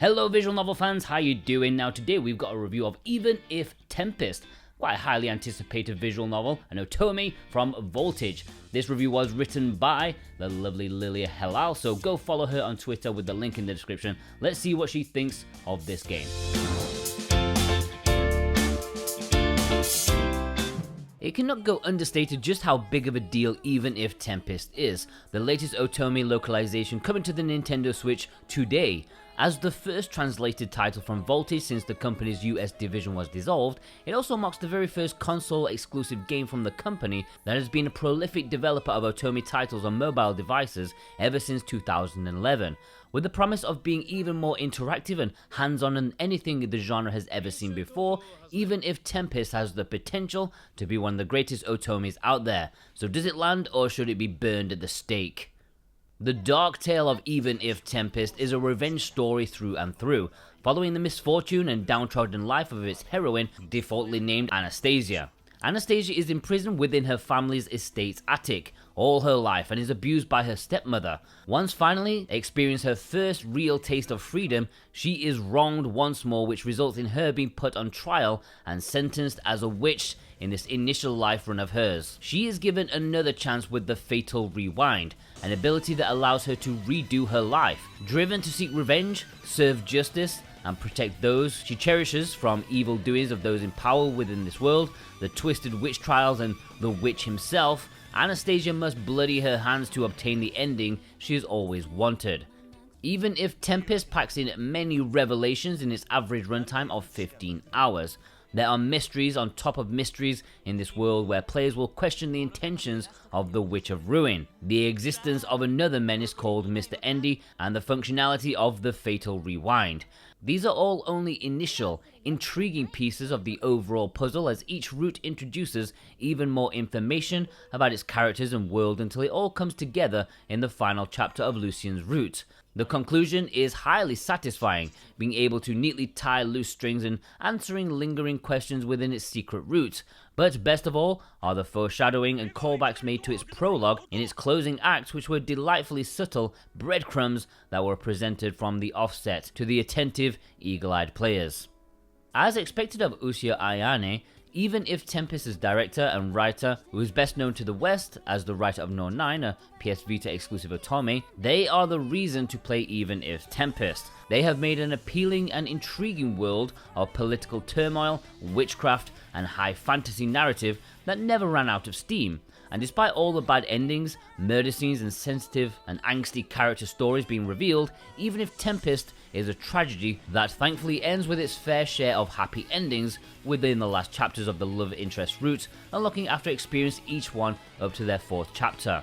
Hello visual novel fans, how you doing? Now today we've got a review of Even If Tempest, quite a highly anticipated visual novel, an otome from Voltage. This review was written by the lovely Lilia Helal, so go follow her on Twitter with the link in the description. Let's see what she thinks of this game. It cannot go understated just how big of a deal Even If Tempest is, the latest otome localization coming to the Nintendo Switch today. As the first translated title from Voltage since the company's US division was dissolved, it also marks the very first console-exclusive game from the company that has been a prolific developer of otome titles on mobile devices ever since 2011. With the promise of being even more interactive and hands-on than anything the genre has ever seen before, Even If Tempest has the potential to be one of the greatest otomes out there. So does it land, or should it be burned at the stake? The dark tale of Even If Tempest is a revenge story through and through, following the misfortune and downtrodden life of its heroine, defaultly named Anastasia. Anastasia is imprisoned within her family's estate's attic all her life and is abused by her stepmother. Once finally experiencing her first real taste of freedom, she is wronged once more, which results in her being put on trial and sentenced as a witch in this initial life run of hers. She is given another chance with the Fatal Rewind, an ability that allows her to redo her life. Driven to seek revenge, serve justice, and protect those she cherishes from evil doings of those in power within this world, the twisted witch trials, and the witch himself, Anastasia must bloody her hands to obtain the ending she has always wanted. Even If Tempest packs in many revelations in its average runtime of 15 hours. There are mysteries on top of mysteries in this world where players will question the intentions of the Witch of Ruin, the existence of another menace called Mr. Endy, and the functionality of the Fatal Rewind. These are all only initial, intriguing pieces of the overall puzzle, as each route introduces even more information about its characters and world until it all comes together in the final chapter of Lucien's route. The conclusion is highly satisfying, being able to neatly tie loose strings and answering lingering questions within its secret route. But best of all are the foreshadowing and callbacks made to its prologue in its closing acts, which were delightfully subtle breadcrumbs that were presented from the offset to the attentive, eagle-eyed players. As expected of Ushio Ayane, Even If Tempest's director and writer, who is best known to the West as the writer of No 9, a PS Vita exclusive otome, they are the reason to play Even If Tempest. They have made an appealing and intriguing world of political turmoil, witchcraft, and high fantasy narrative that never ran out of steam. And despite all the bad endings, murder scenes, and sensitive and angsty character stories being revealed, Even If Tempest is a tragedy that thankfully ends with its fair share of happy endings within the last chapters of the love interest route, unlocking after experience each one up to their 4th chapter.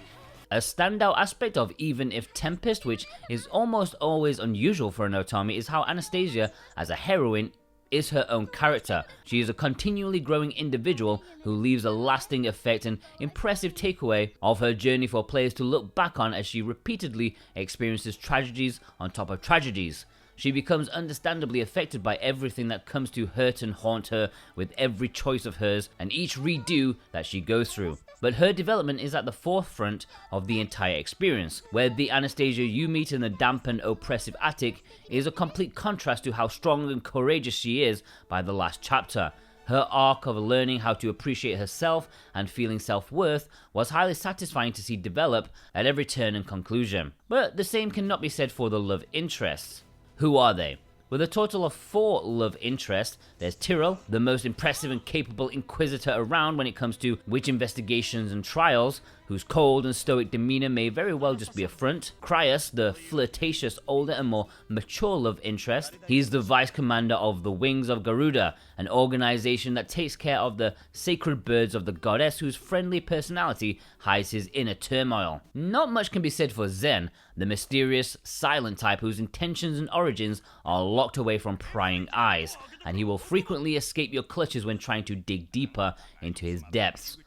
A standout aspect of Even If Tempest, which is almost always unusual for an otome, is how Anastasia, as a heroine, is her own character. She is a continually growing individual who leaves a lasting effect and impressive takeaway of her journey for players to look back on as she repeatedly experiences tragedies on top of tragedies. She becomes understandably affected by everything that comes to hurt and haunt her with every choice of hers and each redo that she goes through. But her development is at the forefront of the entire experience, where the Anastasia you meet in the damp and oppressive attic is a complete contrast to how strong and courageous she is by the last chapter. Her arc of learning how to appreciate herself and feeling self-worth was highly satisfying to see develop at every turn and conclusion. But the same cannot be said for the love interests. Who are they? With a total of 4 love interests, there's Tyrell, the most impressive and capable inquisitor around when it comes to witch investigations and trials, whose cold and stoic demeanor may very well just be a front. Cryas, the flirtatious, older and more mature love interest. He's the vice commander of the Wings of Garuda, an organization that takes care of the sacred birds of the goddess, whose friendly personality hides his inner turmoil. Not much can be said for Zen, the mysterious, silent type whose intentions and origins are locked away from prying eyes, and he will frequently escape your clutches when trying to dig deeper into his depths.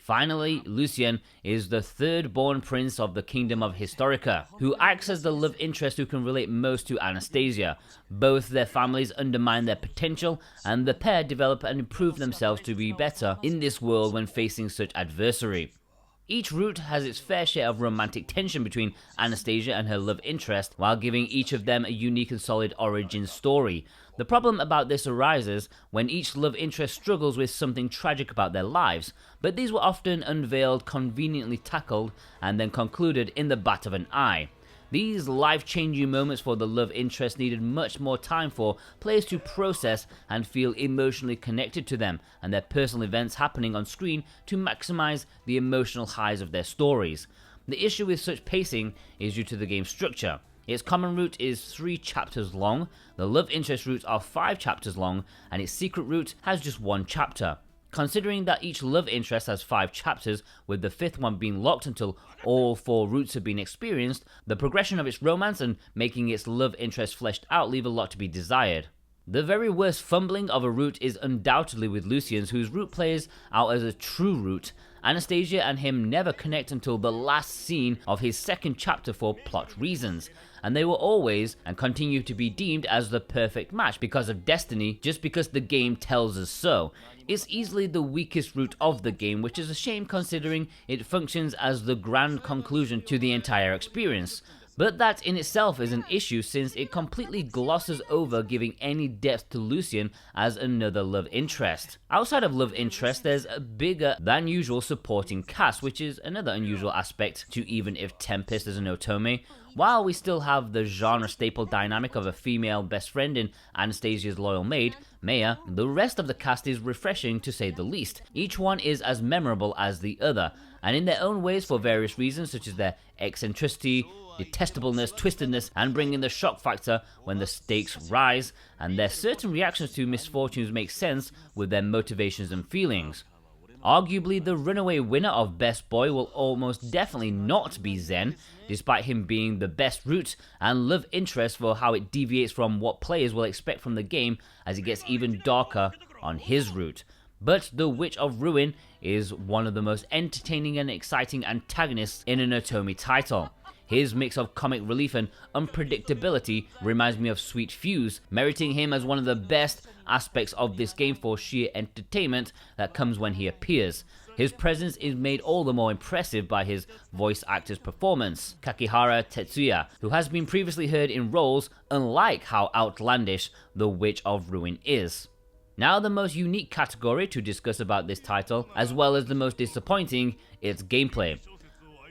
Finally, Lucien is the 3rd-born prince of the Kingdom of Historica, who acts as the love interest who can relate most to Anastasia. Both their families undermine their potential, and the pair develop and improve themselves to be better in this world when facing such adversity. Each route has its fair share of romantic tension between Anastasia and her love interest, while giving each of them a unique and solid origin story. The problem about this arises when each love interest struggles with something tragic about their lives, but these were often unveiled, conveniently tackled, and then concluded in the bat of an eye. These life-changing moments for the love interest needed much more time for players to process and feel emotionally connected to them and their personal events happening on screen to maximize the emotional highs of their stories. The issue with such pacing is due to the game's structure. Its common route is 3 chapters long, the love interest routes are 5 chapters long, and its secret route has just 1 chapter. Considering that each love interest has 5 chapters, with the 5th one being locked until all 4 routes have been experienced, the progression of its romance and making its love interest fleshed out leave a lot to be desired. The very worst fumbling of a route is undoubtedly with Lucian's, whose route plays out as a true route. Anastasia and him never connect until the last scene of his 2nd chapter for plot reasons, and they will always and continue to be deemed as the perfect match because of destiny, just because the game tells us so. It's easily the weakest route of the game, which is a shame considering it functions as the grand conclusion to the entire experience. But that in itself is an issue since it completely glosses over giving any depth to Lucian as another love interest. Outside of love interest, there's a bigger than usual supporting cast, which is another unusual aspect to Even If Tempest as an otome. While we still have the genre staple dynamic of a female best friend in Anastasia's loyal maid, Maya, the rest of the cast is refreshing to say the least. Each one is as memorable as the other, and in their own ways for various reasons such as their eccentricity, detestableness, twistedness, and bringing the shock factor when the stakes rise, and their certain reactions to misfortunes make sense with their motivations and feelings. Arguably, the runaway winner of Best Boy will almost definitely not be Zen, despite him being the best route and love interest for how it deviates from what players will expect from the game as it gets even darker on his route. But the Witch of Ruin is one of the most entertaining and exciting antagonists in an otome title. His mix of comic relief and unpredictability reminds me of Sweet Fuse, meriting him as one of the best aspects of this game for sheer entertainment that comes when he appears. His presence is made all the more impressive by his voice actor's performance, Kakihara Tetsuya, who has been previously heard in roles unlike how outlandish The Witch of Ruin is. Now the most unique category to discuss about this title, as well as the most disappointing, its gameplay.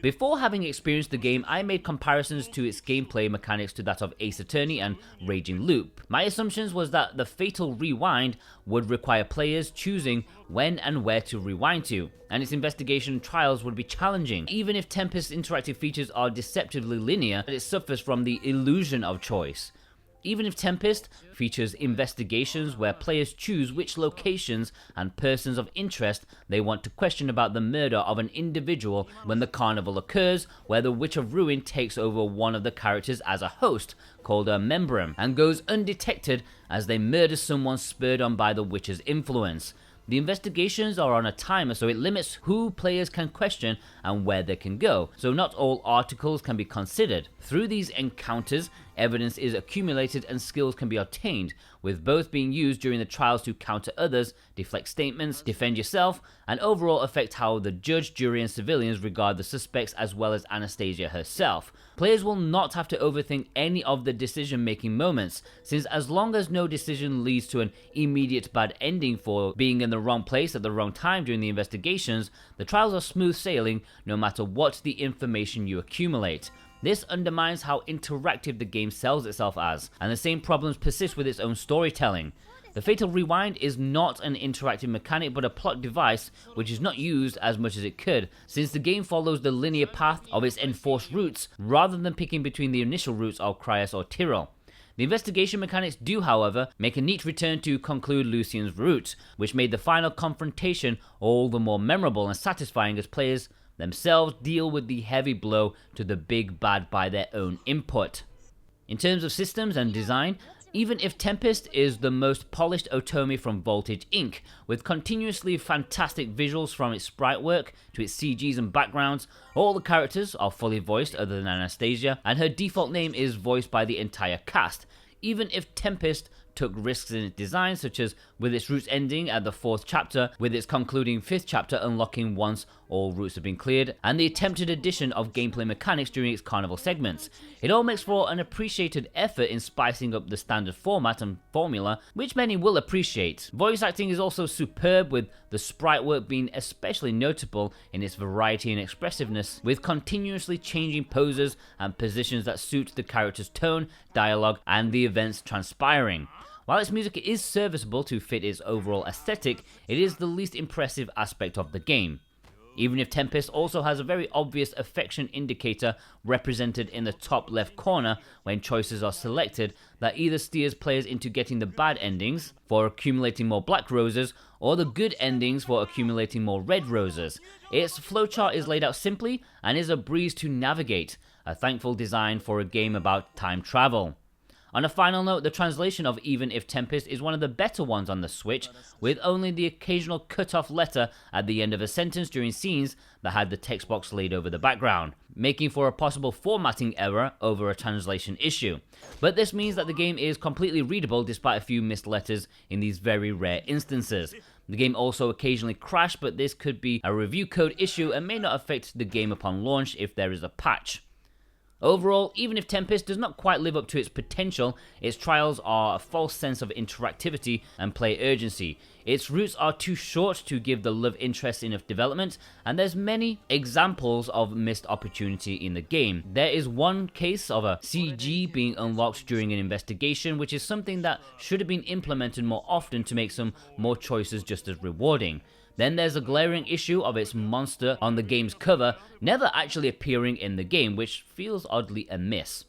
Before having experienced the game, I made comparisons to its gameplay mechanics to that of Ace Attorney and Raging Loop. My assumptions was that the Fatal Rewind would require players choosing when and where to rewind to, and its investigation trials would be challenging. Even if Tempest's interactive features are deceptively linear, it suffers from the illusion of choice. Even if Tempest features investigations where players choose which locations and persons of interest they want to question about the murder of an individual when the carnival occurs, where the Witch of Ruin takes over one of the characters as a host, called a membrum, and goes undetected as they murder someone spurred on by the witch's influence. The investigations are on a timer, so it limits who players can question and where they can go, so not all articles can be considered. Through these encounters, evidence is accumulated and skills can be obtained, with both being used during the trials to counter others, deflect statements, defend yourself, and overall affect how the judge, jury, and civilians regard the suspects as well as Anastasia herself. Players will not have to overthink any of the decision-making moments, since as long as no decision leads to an immediate bad ending for being in the wrong place at the wrong time during the investigations, the trials are smooth sailing no matter what the information you accumulate. This undermines how interactive the game sells itself as, and the same problems persist with its own storytelling. The Fatal Rewind is not an interactive mechanic but a plot device which is not used as much as it could, since the game follows the linear path of its enforced routes rather than picking between the initial routes of Cryas or Tyrrell. The investigation mechanics do, however, make a neat return to conclude Lucian's route, which made the final confrontation all the more memorable and satisfying as players themselves deal with the heavy blow to the big bad by their own input. In terms of systems and design, Even If Tempest is the most polished otome from Voltage Inc., with continuously fantastic visuals from its sprite work to its CGs and backgrounds. All the characters are fully voiced other than Anastasia, and her default name is voiced by the entire cast. Even If Tempest took risks in its design, such as with its routes ending at the 4th chapter, with its concluding 5th chapter unlocking once all routes have been cleared, and the attempted addition of gameplay mechanics during its carnival segments. It all makes for an appreciated effort in spicing up the standard format and formula, which many will appreciate. Voice acting is also superb, with the sprite work being especially notable in its variety and expressiveness, with continuously changing poses and positions that suit the character's tone, dialogue, and the events transpiring. While its music is serviceable to fit its overall aesthetic, it is the least impressive aspect of the game. Even if Tempest also has a very obvious affection indicator represented in the top left corner when choices are selected that either steers players into getting the bad endings for accumulating more black roses or the good endings for accumulating more red roses. Its flowchart is laid out simply and is a breeze to navigate, a thankful design for a game about time travel. On a final note, the translation of Even If Tempest is one of the better ones on the Switch, with only the occasional cut-off letter at the end of a sentence during scenes that had the text box laid over the background, making for a possible formatting error over a translation issue. But this means that the game is completely readable despite a few missed letters in these very rare instances. The game also occasionally crashed, but this could be a review code issue and may not affect the game upon launch if there is a patch. Overall, even if Tempest does not quite live up to its potential, its trials are a false sense of interactivity and play urgency. Its routes are too short to give the love interest enough development, and there's many examples of missed opportunity in the game. There is one case of a CG being unlocked during an investigation, which is something that should have been implemented more often to make some more choices just as rewarding. Then there's a glaring issue of its monster on the game's cover never actually appearing in the game, which feels oddly amiss.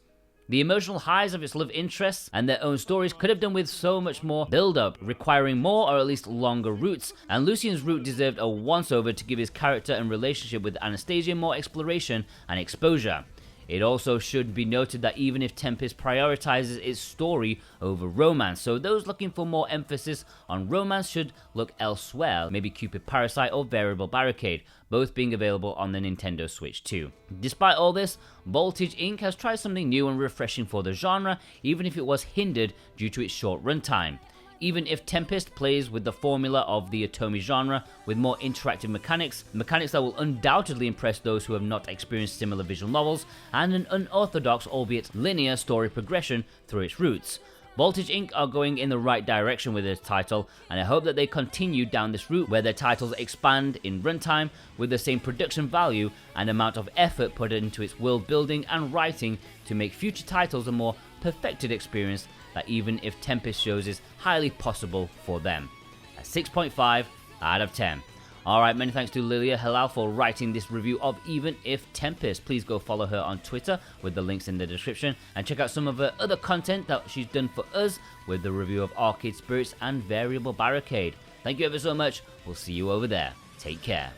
The emotional highs of its love interests and their own stories could have done with so much more build-up, requiring more or at least longer routes, and Lucian's route deserved a once-over to give his character and relationship with Anastasia more exploration and exposure. It also should be noted that even if Tempest prioritizes its story over romance, so those looking for more emphasis on romance should look elsewhere, maybe Cupid Parasite or Variable Barricade, both being available on the Nintendo Switch too. Despite all this, Voltage Inc. has tried something new and refreshing for the genre, even if it was hindered due to its short runtime. Even if Tempest plays with the formula of the Otome genre with more interactive mechanics that will undoubtedly impress those who have not experienced similar visual novels, and an unorthodox, albeit linear, story progression through its roots. Voltage Inc. are going in the right direction with this title, and I hope that they continue down this route where their titles expand in runtime with the same production value and amount of effort put into its world building and writing to make future titles a more perfected experience that even if Tempest shows is highly possible for them. A 6.5 out of 10. Alright, many thanks to Lilia Halal for writing this review of Even If Tempest. Please go follow her on Twitter with the links in the description, and check out some of her other content that she's done for us with the review of Arcade Spirits and Variable Barricade. Thank you ever so much. We'll see you over there. Take care.